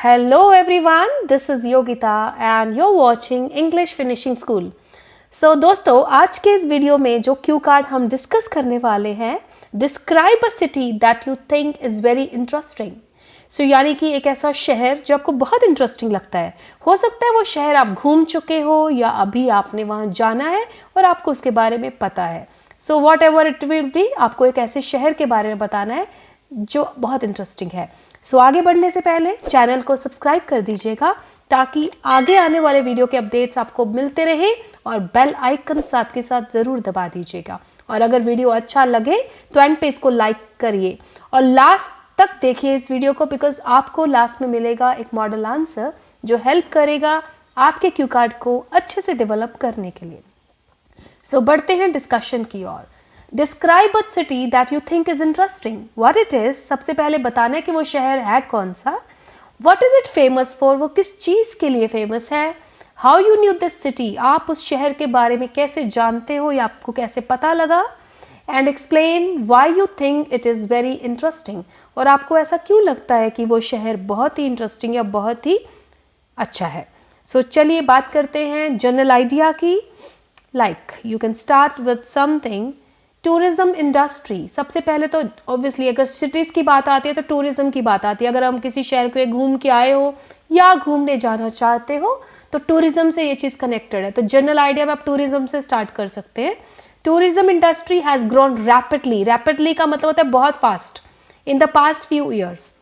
Hello everyone, this is Yogita and you're watching English Finishing School. So दोस्तों आज के इस वीडियो में जो क्यू कार्ड हम डिस्कस करने वाले हैं, describe a city that you think is very interesting. So यानी कि एक ऐसा शहर जो आपको बहुत इंटरेस्टिंग लगता है. हो सकता है वो शहर आप घूम चुके हो या अभी आपने वहाँ जाना है और आपको उसके बारे में पता है. So what ever it will be, आपको एक ऐसे शहर के बारे में बताना है जो बहुत इंटरेस्टिंग है. सो आगे बढ़ने से पहले चैनल को सब्सक्राइब कर दीजिएगा ताकि आगे आने वाले वीडियो के अपडेट्स आपको मिलते रहे और बेल आइकन साथ के साथ ज़रूर दबा दीजिएगा. और अगर वीडियो अच्छा लगे तो एंड पे इसको लाइक करिए और लास्ट तक देखिए इस वीडियो को, बिकॉज आपको लास्ट में मिलेगा एक मॉडल आंसर जो हेल्प करेगा आपके क्यू कार्ड को अच्छे से डेवलप करने के लिए. सो बढ़ते हैं डिस्कशन की ओर. Describe a city that you think is interesting. What it is, सबसे पहले बताना है कि वो शहर है कौन सा. What is it famous for, वो किस चीज़ के लिए फेमस है. How you new this city, आप उस शहर के बारे में कैसे जानते हो या आपको कैसे पता लगा. And explain why you think it is very interesting, और आपको ऐसा क्यों लगता है कि वो शहर बहुत ही इंटरेस्टिंग या बहुत ही अच्छा है. सो चलिए बात करते हैं जनरल आइडिया की. Like you can start with something. Tourism industry, सबसे पहले तो ऑब्वियसली अगर सिटीज़ की बात आती है तो टूरिज्म की बात आती है. अगर हम किसी शहर को घूम के आए हो या घूमने जाना चाहते हो तो टूरिज्म से ये चीज़ कनेक्टेड है. तो जनरल आइडिया में आप टूरिज्म से स्टार्ट कर सकते हैं. Tourism industry has grown rapidly. Rapidly का मतलब होता है बहुत fast in the past few years.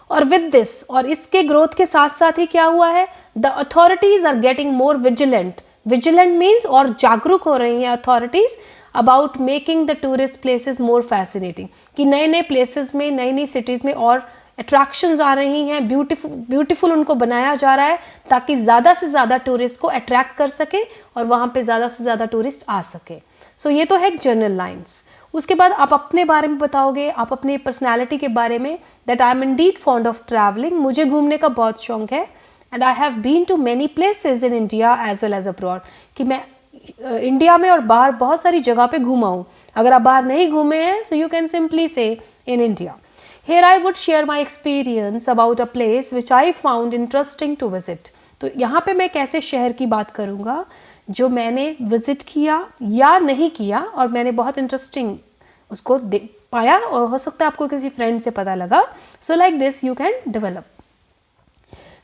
और विद दिस, और इसके ग्रोथ के साथ साथ ही क्या हुआ है, the authorities are getting more vigilant. Vigilant means और जागरूक हो रही हैं authorities about making the tourist places more fascinating, कि नए नए प्लेसेस में, नई नई सिटीज़ में और अट्रैक्शंस आ रही हैं. ब्यूटीफुल उनको बनाया जा रहा है ताकि ज़्यादा से ज़्यादा टूरिस्ट को अट्रैक्ट कर सके और वहाँ पे ज़्यादा से ज़्यादा टूरिस्ट आ सके. सो ये तो है जनरल लाइन्स. उसके बाद आप अपने बारे में बताओगे, आप अपने पर्सनैलिटी के बारे में, that I am indeed fond of travelling, मुझे घूमने का बहुत शौक है. And I have been to many places in India as well as abroad, कि मैं इंडिया में और बाहर बहुत सारी जगह पे घूमा हूँ. अगर आप बाहर नहीं घूमे हैं सो यू कैन सिंपली से in India. Here I would share my experience about a place which I found interesting to visit. तो यहाँ पे मैं कैसे शहर की बात करूँगा जो मैंने विजिट किया या नहीं किया और मैंने बहुत इंटरेस्टिंग उसको पाया, और हो सकता है आपको किसी फ्रेंड से पता लगा. So like this you can develop.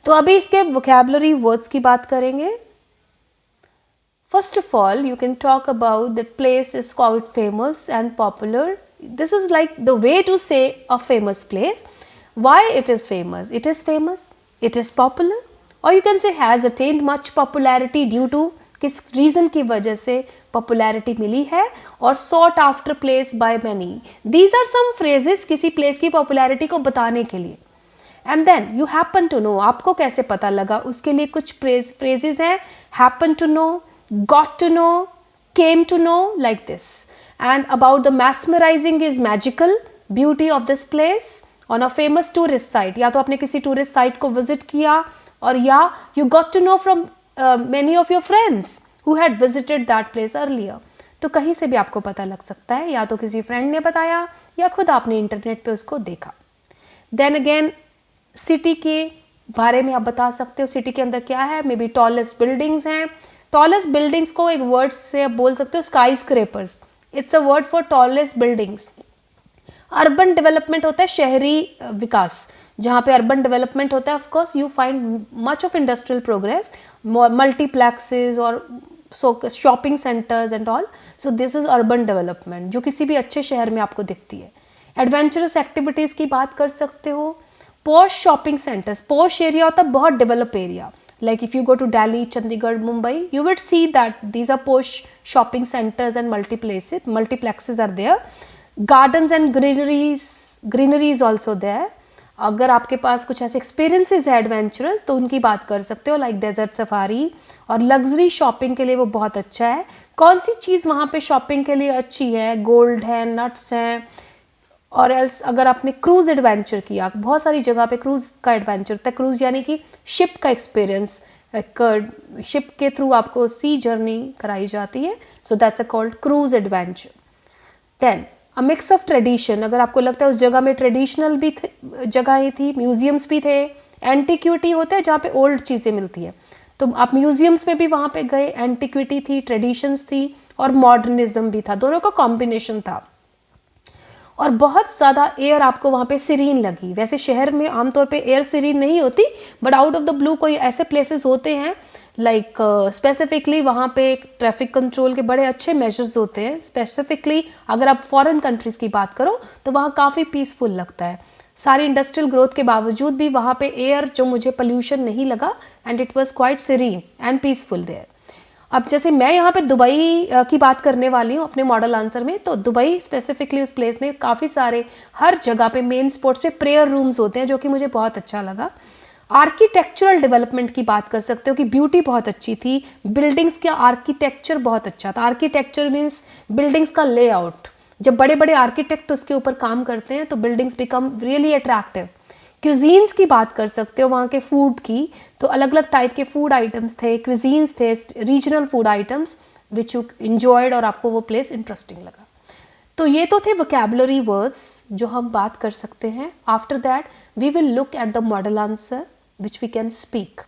तो अभी इसके वोकेबलरी वर्ड्स की बात करेंगे. First of all you can talk about that place is quite famous and popular. This is like the way to say a famous place. Why it is famous? It is famous, it is popular, or you can say has attained much popularity due to किस reason की वजह से popularity मिली है, और sought after place by many. These are some phrases किसी place की popularity को बताने के लिए. And then you happen to know, आपको कैसे पता लगा, उसके लिए कुछ phrases हैं. happen to know, got to know, came to know, like this. And about the mesmerizing is magical beauty of this place on a famous tourist site. या तो आपने किसी tourist site को visit किया, और या you got to know from many of your friends who had visited that place earlier. तो कहीं से भी आपको पता लग सकता है, या तो किसी friend ने बताया या खुद आपने इंटरनेट पे उसको देखा. Then again सिटी के बारे में आप बता सकते हो, सिटी के अंदर क्या है. मे बी टॉलेस्ट बिल्डिंग्स हैं. टॉलेस्ट बिल्डिंग्स को एक वर्ड से आप बोल सकते हो sky scrapers. It's a word for tallest buildings. Urban development होता है शहरी विकास. जहाँ पे अर्बन डेवलपमेंट होता है of course you find much of industrial progress, multiplexes और shopping centres and all. So this is urban development जो किसी भी अच्छे शहर में आपको दिखती है. एडवेंचरस एक्टिविटीज़ की बात कर सकते हो. Posh shopping centres, posh area होता है बहुत develop area. Like if you go to Delhi, Chandigarh, Mumbai, you would see that these are posh shopping centers and multiplexes are there. Gardens and greenery is also there. अगर आपके पास कुछ ऐसे experiences है adventurous तो उनकी बात कर सकते हो, लाइक डेजर्ट सफारी. और लग्जरी शॉपिंग के लिए वो बहुत अच्छा है. कौन सी चीज़ वहाँ पे शॉपिंग के लिए अच्छी है, गोल्ड है, नट्स हैं. और एल्स अगर आपने क्रूज़ एडवेंचर किया, बहुत सारी जगह पे क्रूज़ का एडवेंचर होता है. क्रूज़ यानी कि शिप का एक्सपीरियंस, शिप के थ्रू आपको सी जर्नी कराई जाती है. So that's a called cruise adventure. Then a mix of tradition, अगर आपको लगता है उस जगह में ट्रेडिशनल भी जगह ही थी, म्यूजियम्स भी थे, एंटिक्विटी होता है जहाँ पे ओल्ड चीज़ें मिलती हैं, तो आप म्यूजियम्स में भी वहाँ पे गए, एंटिक्विटी थी, ट्रेडिशंस थी और मॉडर्निज्म भी था, दोनों का कॉम्बिनेशन था। और बहुत ज़्यादा एयर आपको वहाँ पे सीरीन लगी। वैसे शहर में आमतौर पे एयर सीरीन नहीं होती, but out of the blue कोई ऐसे प्लेसेस होते हैं लाइक स्पेसिफिकली वहाँ पे ट्रैफिक कंट्रोल के बड़े अच्छे मेजर्स होते हैं। स्पेसिफिकली अगर आप फॉरेन कंट्रीज़ की बात करो तो वहाँ काफ़ी पीसफुल लगता है। सारी इंडस्ट्रियल ग्रोथ के बावजूद भी वहाँ पे एयर जो मुझे पोल्यूशन नहीं लगा, and it was quite serene and peaceful there. अब जैसे मैं यहाँ पे दुबई की बात करने वाली हूँ अपने मॉडल आंसर में, तो दुबई स्पेसिफिकली उस प्लेस में काफ़ी सारे हर जगह पे मेन स्पॉट्स पे प्रेयर रूम्स होते हैं, जो कि मुझे बहुत अच्छा लगा। आर्किटेक्चरल डेवलपमेंट की बात कर सकते हो कि ब्यूटी बहुत अच्छी थी, बिल्डिंग्स का आर्किटेक्चर बहुत अच्छा था। आर्किटेक्चर मीन्स बिल्डिंग्स का लेआउट। जब बड़े बड़े आर्किटेक्ट उसके ऊपर काम करते हैं तो buildings become really attractive. Cuisines की बात कर सकते हो वहाँ के फूड की, तो अलग अलग टाइप के फूड आइटम्स थे, क्यूजीन्स थे, regional food items which you enjoyed और आपको वो प्लेस इंटरेस्टिंग लगा। तो ये तो थे वोकैबुलरी वर्ड्स जो हम बात कर सकते हैं। After that we will look at the model answer which we can speak.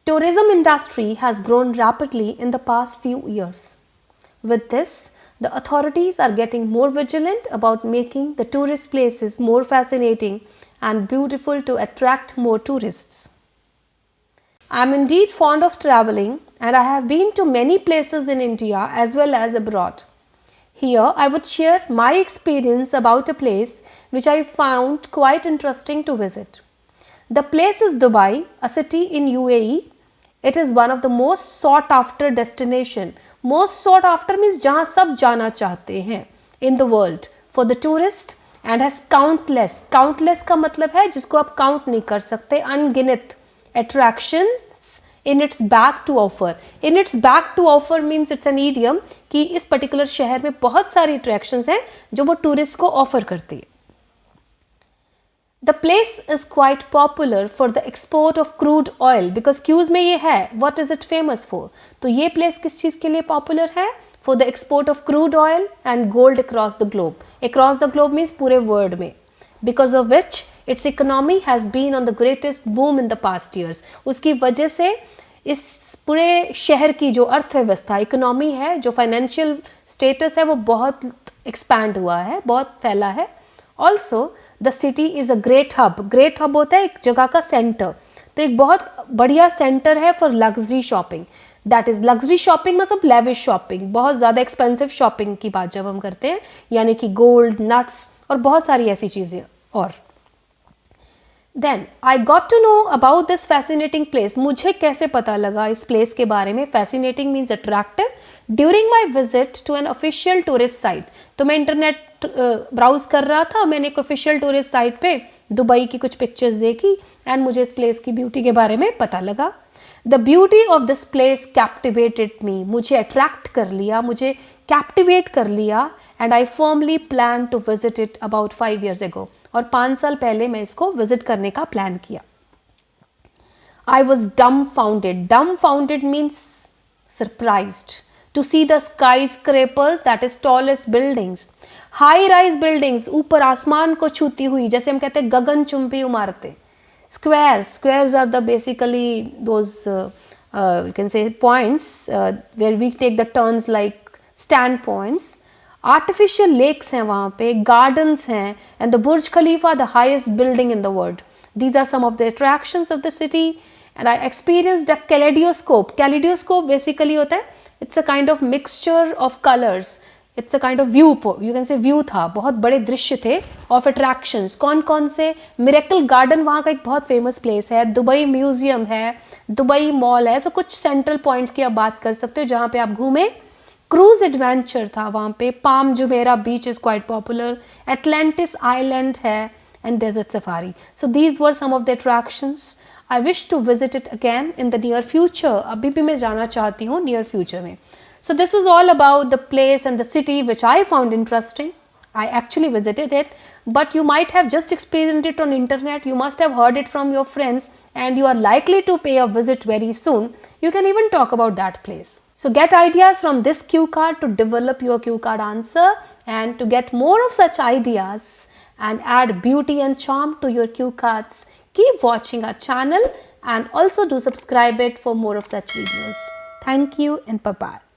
Tourism industry has grown rapidly in the past few years. With this, the authorities are getting more vigilant about making the tourist places more fascinating and beautiful to attract more tourists. I am indeed fond of traveling, and I have been to many places in India as well as abroad. Here, I would share my experience about a place which I found quite interesting to visit. The place is Dubai, a city in UAE. It is one of the most sought after destination. Most sought after means जहाँ सब जाना चाहते हैं in the world for the tourist, and has countless, countless का मतलब है जिसको आप count नहीं कर सकते, अनगिनत attractions in its back to offer. In its back to offer means it's an idiom कि इस particular शहर में बहुत सारी attractions हैं जो वो tourist को offer करती है। The place is quite popular for the export of crude oil because cruise में ये है what is it famous for? तो ये place किस चीज़ के लिए popular है? For the export of crude oil and gold across the globe. Across the globe means पूरे world में. Because of which its economy has been on the greatest boom in the past years. उसकी वजह से इस पूरे शहर की जो अर्थव्यवस्था इकोनॉमी है, जो फाइनेंशियल स्टेटस है, वो बहुत एक्सपैंड हुआ है, बहुत फैला है। Also the city is a great hub. Great hub होता है एक जगह का सेंटर, तो एक बहुत बढ़िया सेंटर है for luxury shopping. That is luxury shopping मतलब लेविश शॉपिंग, बहुत ज़्यादा एक्सपेंसिव शॉपिंग की बात जब हम करते हैं, यानी कि गोल्ड, नट्स और बहुत सारी ऐसी चीज़ें। और then I got to know about this fascinating place. मुझे कैसे पता लगा इस प्लेस के बारे में? Fascinating means attractive. During my visit to an official tourist site, तो मैं इंटरनेट ब्राउज कर रहा था, मैंने एक ऑफिशियल टूरिस्ट साइट पे दुबई की कुछ पिक्चर्स देखी एंड मुझे इस प्लेस की ब्यूटी के बारे में पता लगा। The beauty of this place captivated me, मुझे अट्रैक्ट कर लिया, मुझे कैप्टिवेट कर लिया, and I firmly plan to visit it about 5 years ago, और 5 साल पहले मैं इसको विजिट करने का प्लान किया। I was dumbfounded. Dumbfounded means surprised to see the skyscrapers, that is tallest buildings, high rise buildings, ऊपर आसमान को छूती हुई, जैसे हम कहते हैं गगनचुंबी इमारतें। Squares are the basically those you can say points where we take the turns like stand points. Artificial lakes हैं वहाँ पे, gardens हैं, and the Burj Khalifa, the highest building in the world. These are some of the attractions of the city, and I experienced a kaleidoscope. Kaleidoscope basically होता है, it's a kind of mixture of colors. It's a kind of view, you can say view था, बहुत बड़े दृश्य थे of attractions. कौन कौन से? मिरेकल गार्डन वहाँ का एक बहुत फेमस प्लेस है, दुबई म्यूजियम है, दुबई मॉल है, सो कुछ सेंट्रल पॉइंट्स की आप बात कर सकते हो जहाँ पे आप घूमें। क्रूज एडवेंचर था वहाँ पे, Palm Jumeirah beach is quite popular, Atlantis island है, and desert safari. So these were some of the attractions. I wish to visit it again in the near future. अभी भी मैं जाना चाहती हूँ नियर फ्यूचर में। So this was all about the place and the city which I found interesting. I actually visited it, but you might have just experienced it on internet. You must have heard it from your friends, and you are likely to pay a visit very soon. You can even talk about that place. So get ideas from this cue card to develop your cue card answer, and to get more of such ideas and add beauty and charm to your cue cards. Keep watching our channel and also do subscribe it for more of such videos. Thank you and bye-bye.